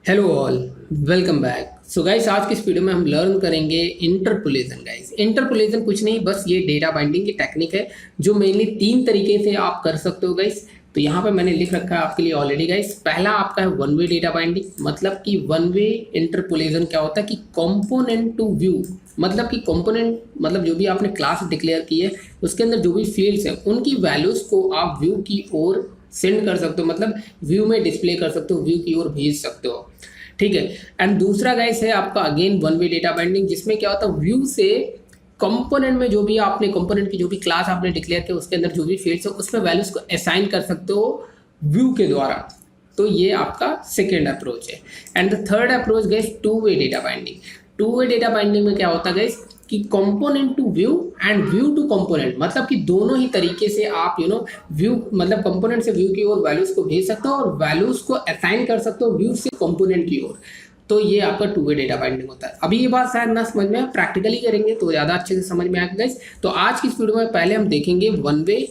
Hello all, welcome back. So guys, आज की इस वीडियो में हम लर्न करेंगे इंटरपोलेशन। गाइस, इंटरपोलेशन कुछ नहीं, बस ये डेटा बाइंडिंग की टेक्निक है जो मेनली तीन तरीके से आप कर सकते हो गाइस। तो यहाँ पे मैंने लिख रखा है आपके लिए ऑलरेडी गाइस। पहला आपका है वन वे डेटा बाइंडिंग, मतलब कि वन वे इंटरपोलेशन क्या होता है कि कंपोनेंट टू व्यू, मतलब कि कंपोनेंट मतलब जो भी आपने क्लास डिक्लेयर की है उसके अंदर जो भी फील्ड्स हैं उनकी वैल्यूज को आप व्यू की ओर सेंड कर सकते हो, मतलब व्यू में डिस्प्ले कर सकते हो, व्यू की ओर भेज सकते हो। ठीक है। एंड दूसरा गाइस है आपका again one way data binding, जिसमें क्या होता है व्यू से कंपोनेंट में जो भी आपने कंपोनेंट की जो भी क्लास आपने डिक्लेयर किया उसके अंदर जो भी फील्ड्स है उसमें वैल्यूज को असाइन कर सकते हो व्यू के द्वारा। तो ये आपका सेकेंड अप्रोच है। And the third approach guys two way data binding. Two way data binding में क्या होता है गाइस कि component to view and view to component, मतलब कि दोनों ही तरीके से आप व्यू मतलब कंपोनेंट से व्यू की ओर वैल्यूज को भेज सकते हो और वैल्यूज को असाइन कर सकते हो व्यू से कंपोनेंट की ओर। तो ये आपका टू वे डेटा बाइंडिंग होता है। अभी ये बात शायद ना समझ में, प्रैक्टिकली करेंगे तो ज़्यादा अच्छे से समझ में आएगा गाइस। तो आज की इस वीडियो में पहले हम देखेंगे one way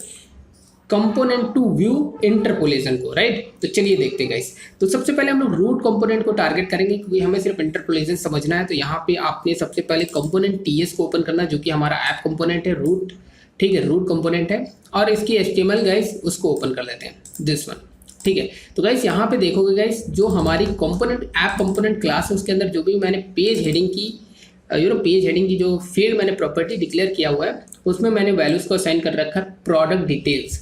component to view interpolation को, राइट। तो चलिए देखते हैं गाइस। तो सबसे पहले हम लोग रूट कंपोनेंट को टारगेट करेंगे क्योंकि हमें सिर्फ इंटरपोलेशन समझना है। तो यहाँ पे आपने सबसे पहले कंपोनेंट टीएस को ओपन करना है जो कि हमारा ऐप कंपोनेंट है, रूट। ठीक है, रूट कंपोनेंट है और इसकी एचटीएमएल गाइस उसको ओपन कर लेते हैं, दिस वन। ठीक है। तो गाइस यहाँ पे देखोगे गाइस जो हमारी कंपोनेंट ऐप कंपोनेंट क्लास है उसके अंदर जो भी मैंने पेज हेडिंग की पेज हेडिंग की जो फील्ड मैंने प्रॉपर्टी डिक्लेयर किया हुआ है उसमें मैंने वैल्यूज को असाइन कर रखा है प्रोडक्ट डिटेल्स,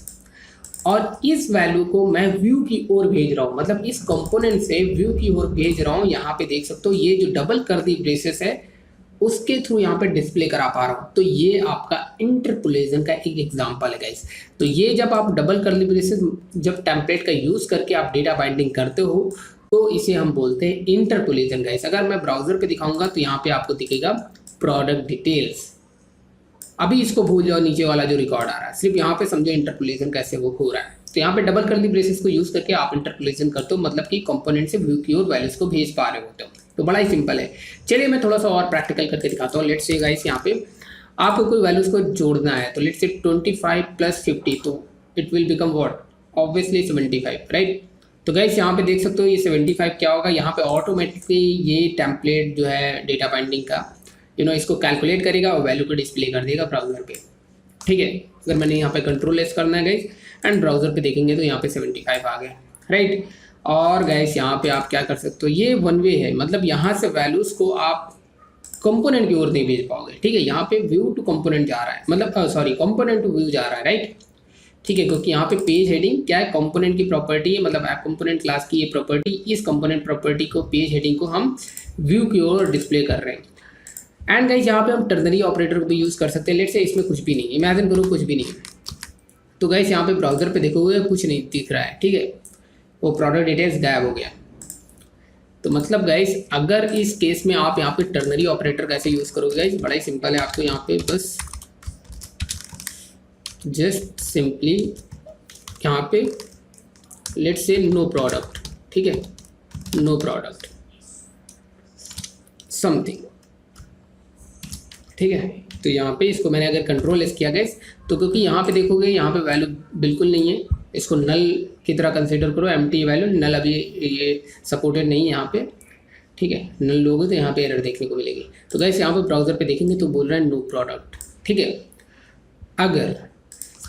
और इस वैल्यू को मैं व्यू की ओर भेज रहा हूँ, मतलब इस कंपोनेंट से व्यू की ओर भेज रहा हूँ। यहाँ पे देख सकते हो ये जो डबल कर्ली ब्रेसेस है उसके थ्रू यहाँ पे डिस्प्ले करा पा रहा हूँ। तो ये आपका इंटरपोलेशन का एक एग्जांपल है गाइस। तो ये जब आप डबल कर्ली ब्रेसेस जब टेम्पलेट का यूज करके आप डेटा बाइंडिंग करते हो तो इसे हम बोलते हैं इंटरपोलेशन गाइस। अगर मैं ब्राउजर पे दिखाऊंगा तो यहाँ पे आपको दिखेगा प्रोडक्ट डिटेल्स। अभी इसको भूल जाओ, नीचे वाला जो रिकॉर्ड आ रहा है, सिर्फ यहाँ पे समझो इंटरपोलेशन कैसे वो हो रहा है। तो यहाँ पे डबल कर्ली ब्रेसेस को यूज करके आप इंटरपोलेशन करते हो, मतलब कि कंपोनेंट से व्यू की ओर वैल्यूज को भेज पा रहे होते हो। तो बड़ा ही सिंपल है। चलिए मैं थोड़ा सा और प्रैक्टिकल करके दिखाता हूँ। लेट्स से गाइस यहाँ पे आपको कोई वैल्यूज को जोड़ना है, तो लेट्स से 25 + 50, तो it will become what, obviously 75, right. तो गाइस यहाँ पे देख सकते हो ये 75 क्या होगा, यहाँ पे ऑटोमेटिकली ये टेम्पलेट जो है डेटा बाइंडिंग का इसको कैलकुलेट करेगा और वैल्यू को डिस्प्ले कर देगा ब्राउजर पे। ठीक है। अगर मैंने यहाँ पे कंट्रोल एस करना है गाइस एंड ब्राउजर पे देखेंगे तो यहाँ पे 75 आ गया, राइट। और गाइस यहाँ पे आप क्या कर सकते हो, ये वन वे है, मतलब यहाँ से वैल्यूज को आप कंपोनेंट की ओर नहीं भेज पाओगे। ठीक है, यहाँ पे व्यू टू कंपोनेंट जा रहा है, मतलब सॉरी कंपोनेंट टू व्यू जा रहा है, राइट। ठीक है, क्योंकि यहाँ पे पेज हेडिंग क्या है, कंपोनेंट की प्रॉपर्टी है, मतलब ऐप कंपोनेंट क्लास की ये प्रॉपर्टी, इस कंपोनेंट प्रॉपर्टी को पेज हेडिंग को हम व्यू की ओर डिस्प्ले कर रहे हैं। एंड गाइस यहाँ पे हम टर्नरी ऑपरेटर को भी यूज़ कर सकते हैं। लेट्स से इसमें कुछ भी नहीं, इमेजिन करो कुछ भी नहीं है। तो गाइस यहाँ पे ब्राउजर पे देखोगे कुछ नहीं दिख रहा है, ठीक है, वो प्रोडक्ट डिटेल्स गायब हो गया। तो मतलब गाइस अगर इस केस में आप यहाँ पे टर्नरी ऑपरेटर कैसे यूज़ करोगे गाइस, बड़ा ही सिंपल है। आपको यहाँ पे बस जस्ट सिंपली यहाँ पे लेट्स से नो प्रोडक्ट, ठीक है, नो प्रोडक्ट समथिंग, ठीक है। तो यहाँ पे इसको मैंने अगर कंट्रोल एस किया गैस, तो क्योंकि यहाँ पे देखोगे यहाँ पे वैल्यू बिल्कुल नहीं है, इसको नल की तरह कंसीडर करो, एम्प्टी वैल्यू, नल अभी ये सपोर्टेड नहीं है यहाँ पे। ठीक है, नल लोगे तो यहाँ पे एरर देखने को मिलेगी। तो गैस यहाँ पे ब्राउजर पे देखेंगे तो बोल रहा है नो प्रोडक्ट। ठीक है, अगर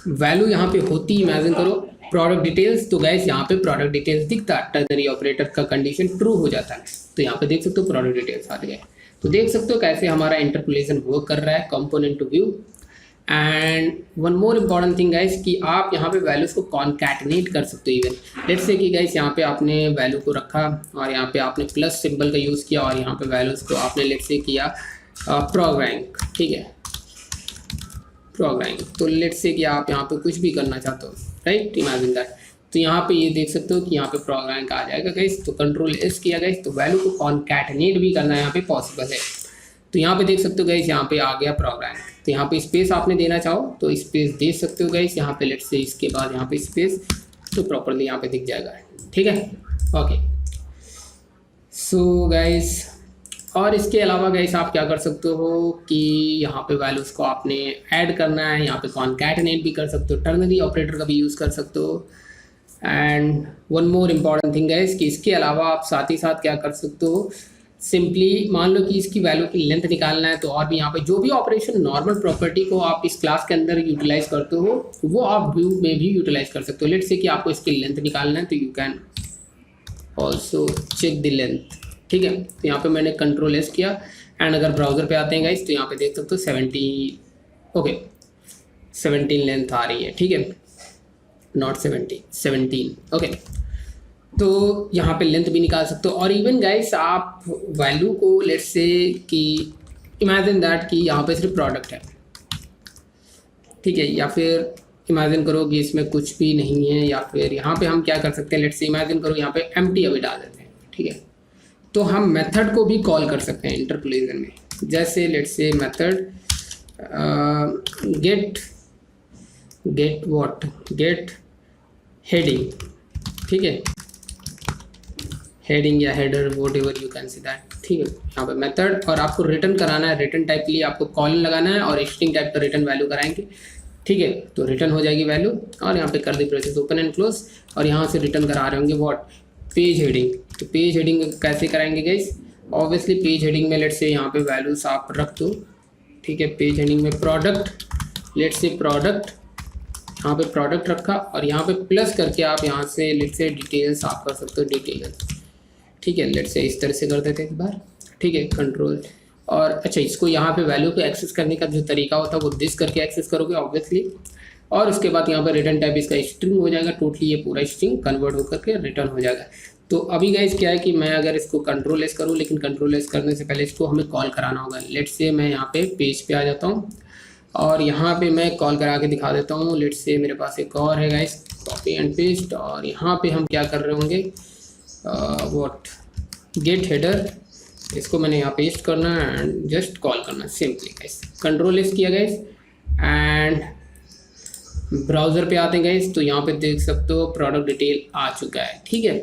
वैल्यू यहाँ पे होती, इमेजिन करो प्रोडक्ट डिटेल्स, तो गैस यहाँ पे प्रोडक्ट डिटेल्स दिखता है, टर्नरी ऑपरेटर का कंडीशन ट्रू हो जाता है। तो यहाँ पे देख सकते हो प्रोडक्ट डिटेल्स आ गए। तो देख सकते हो कैसे हमारा इंटरपोलेशन वर्क कर रहा है, component to view. And one more important thing guys कि आप यहाँ पे वैल्यूज को कॉन्कैटिनेट कर सकते हो। इवन लेट्स से कि गाइस यहाँ पे आपने वैल्यू को रखा और यहाँ पे आपने प्लस सिंबल का यूज़ किया और यहाँ पे वैल्यूज को आपने लेट्स से किया प्रोग रैंक, ठीक है, प्रोग रैंक। तो लेट्स से कि आप यहाँ पे कुछ भी करना चाहते हो, राइट, इमेजिन दैट। तो यहाँ पे ये देख सकते हो कि यहाँ पे प्रोग रैंक आ जाएगा गाइस। तो कंट्रोल एस किया गाइस, तो वैल्यू को कॉन्कैटिनेट भी करना यहाँ पे पॉसिबल है। तो यहाँ पे देख सकते हो गाइस, यहाँ पे आ गया प्रोग रैंक। तो यहाँ पे स्पेस आपने देना चाहो तो स्पेस दे सकते हो गाइस। यहाँ पे लेट्स से इसके बाद यहाँ पे स्पेस, तो प्रॉपरली यहाँ पे दिख जाएगा, ठीक है, ओके। सो गाइस और इसके अलावा गाइस आप क्या कर सकते हो कि यहाँ पे वैल्यूज़ को आपने ऐड करना है, यहाँ पे कॉन्कैटिनेट भी कर सकते हो, टर्नरी ऑपरेटर का भी यूज़ कर सकते हो। And one more important thing है कि इसके अलावा आप साथ ही साथ क्या कर सकते हो, सिंपली मान लो कि इसकी वैल्यू की लेंथ निकालना है, तो और भी यहाँ पे जो भी ऑपरेशन नॉर्मल प्रॉपर्टी को आप इस क्लास के अंदर यूटिलाइज करते हो वो आप व्यू में भी यूटिलाइज कर सकते हो। लेट्स से कि आपको इसकी लेंथ निकालना है तो you can also check the length. ठीक है, तो यहाँ पे मैंने कंट्रोल एस किया एंड अगर ब्राउजर पे आते हैं गाइस तो यहाँ पे देख सकते हो 17 लेंथ आ रही है। ठीक है, नॉट 17 ओके। तो यहाँ पे लेंथ भी निकाल सकते हो। और इवन गाइस आप वैल्यू को लेट्स से कि इमेजिन दैट कि यहाँ पे सिर्फ प्रोडक्ट है, ठीक है, या फिर इमेजिन करो कि इसमें कुछ भी नहीं है, या फिर यहाँ पे हम क्या कर सकते हैं, लेट्स से इमेजिन करो यहाँ पे एम्प्टी अभी डाल देते हैं। ठीक है, तो हम मेथड को भी कॉल कर सकते हैं इंटरपोलेशन में, जैसे let's say method gate heading. ठीक है, हेडिंग या header what ever you can see that. ठीक है, यहाँ पे मेथड और आपको रिटर्न कराना है, रिटर्न टाइप के लिए आपको कॉलन लगाना है और स्ट्रिंग टाइप का रिटर्न वैल्यू कराएंगे। ठीक है, तो रिटर्न हो जाएगी वैल्यू और यहाँ पे कर the process open and close और यहाँ से रिटर्न करा रहे होंगे व्हाट, पेज हेडिंग। तो पेज हेडिंग कैसे कराएंगे गाइस, ऑब्वियसली पेज हेडिंग में लेट्स से यहाँ पे वैल्यूज आप रख दो। ठीक है, पेज हेडिंग में प्रोडक्ट, लेट्स से प्रोडक्ट, यहाँ पे प्रोडक्ट रखा और यहाँ पे प्लस करके आप यहाँ से लेट्स से डिटेल्स आप कर सकते हो, डिटेल्स। ठीक है, लेट्स से इस तरह से कर देते हैं एक बार। ठीक है, कंट्रोल और अच्छा, इसको यहाँ पे वैल्यू को एक्सेस करने का जो तरीका होता है वो दिस करके एक्सेस करोगे ऑब्वियसली, और उसके बाद यहाँ पर रिटर्न टाइप इसका स्ट्रिंग हो जाएगा, टोटली ये पूरा स्ट्रिंग कन्वर्ट होकर के रिटर्न हो जाएगा। तो अभी गाइस क्या है कि मैं अगर इसको कंट्रोल एस करूँ, लेकिन कंट्रोल एस करने से पहले इसको हमें कॉल कराना होगा। लेट्स से मैं यहाँ पे पेज पे आ जाता हूँ और यहाँ पे मैं कॉल करा के दिखा देता हूँ। लेट्स से मेरे पास एक और है गाइस, कॉपी एंड पेस्ट, और यहाँ पे हम क्या कर रहे होंगे, व्हाट गेट हेडर, इसको मैंने यहाँ पेस्ट करना है एंड जस्ट कॉल करना सिंपली गाइस। कंट्रोल एस किया गाइस एंड ब्राउज़र पे आते हैं गाइस, तो यहाँ पे देख सकते हो प्रोडक्ट डिटेल आ चुका है। ठीक है,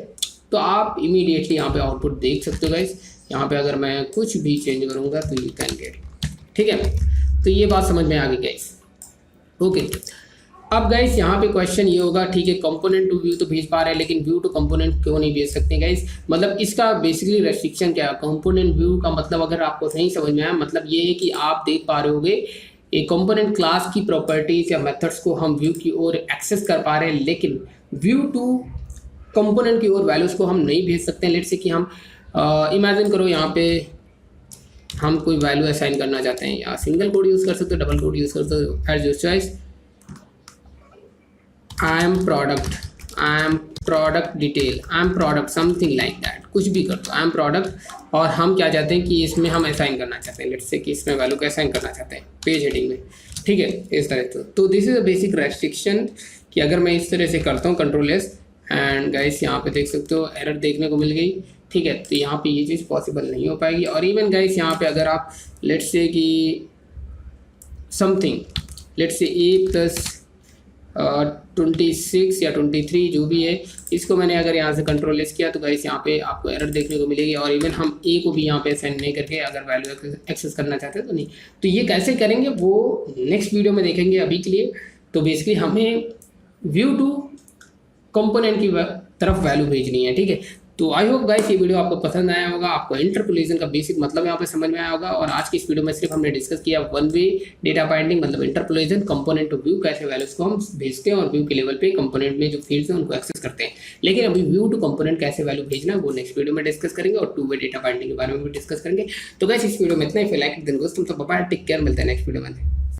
तो आप इमीडिएटली यहाँ पे आउटपुट देख सकते हो गाइस। यहाँ पे अगर मैं कुछ भी चेंज करूँगा तो यू कैन गेट। ठीक है, तो ये बात समझ में आ गई गाइस। ओके, अब गाइस यहाँ पे क्वेश्चन ये होगा, ठीक है कंपोनेंट टू व्यू तो भेज पा रहे हैं लेकिन व्यू टू कंपोनेंट क्यों नहीं भेज सकते गाइस, मतलब इसका बेसिकली रेस्ट्रिक्शन क्या है। कंपोनेंट व्यू का मतलब अगर आपको सही समझ में आया, मतलब ये है कि आप देख पा रहे होगे एक कंपोनेंट क्लास की प्रॉपर्टीज या मेथड्स को हम व्यू की ओर एक्सेस कर पा रहे हैं, लेकिन व्यू टू कंपोनेंट की ओर वैल्यूज को हम नहीं भेज सकते। लेट्स से कि हम इमेजिन करो यहाँ पे हम कोई वैल्यू असाइन करना चाहते हैं, या सिंगल कोड यूज़ कर सकते हो, डबल कोड यूज़ कर सकते हो, as your choice. I am product detail, I am product something like that, कुछ भी कर दो, आई एम प्रोडक्ट, और हम क्या चाहते हैं कि इसमें हम असाइन करना चाहते हैं, लेट्स से कि इसमें वैल्यू को असाइन करना चाहते हैं पेज हेडिंग में। ठीक है, इस तरह से। तो this is a basic restriction कि अगर मैं इस तरह से करता हूँ कंट्रोल एस एंड गाइस यहाँ पे देख सकते हो एरर देखने को मिल गई। ठीक है, तो यहाँ पे ये चीज़ पॉसिबल नहीं हो पाएगी। और इवन गाइस यहाँ पे अगर आप लेट्स से कि समथिंग लेट्स से A+26 या 23 जो भी है, इसको मैंने अगर यहाँ से कंट्रोल एस किया तो गाइस यहाँ पे आपको एरर देखने को मिलेगी। और इवन हम A को भी यहाँ पे असाइन नहीं करके अगर वैल्यू एक्सेस करना चाहते हैं तो नहीं। तो ये कैसे करेंगे वो नेक्स्ट वीडियो में देखेंगे। अभी के लिए तो बेसिकली हमें व्यू टू कंपोनेंट की तरफ वैल्यू भेजनी है। ठीक है, तो आई होप गाइस ये वीडियो आपको पसंद आया होगा, आपको इंटरपोलेशन का बेसिक मतलब यहाँ पे समझ में आया होगा। और आज की इस वीडियो में सिर्फ हमने डिस्कस किया वन वे डेटा बाइंडिंग, मतलब इंटरपोलेशन, कंपोनेंट टू व्यू, कैसे वैल्यूज को हम भेजते हैं और व्यू के लेवल पे कंपोनेंट में जो फील्ड्स हैं उनको एक्सेस करते हैं। लेकिन अभी व्यू टू कंपोनेंट कैसे वैल्यू भेजना है वो नेक्स्ट वीडियो में डिस्कस करेंगे, और टू वे डेटा बाइंडिंग के बारे में भी डिस्कस करेंगे। तो गाइस इस वीडियो में इतना ही। लाइक दिन दोस्तों, तो बाय, टेक केयर, मिलते हैं नेक्स्ट वीडियो में।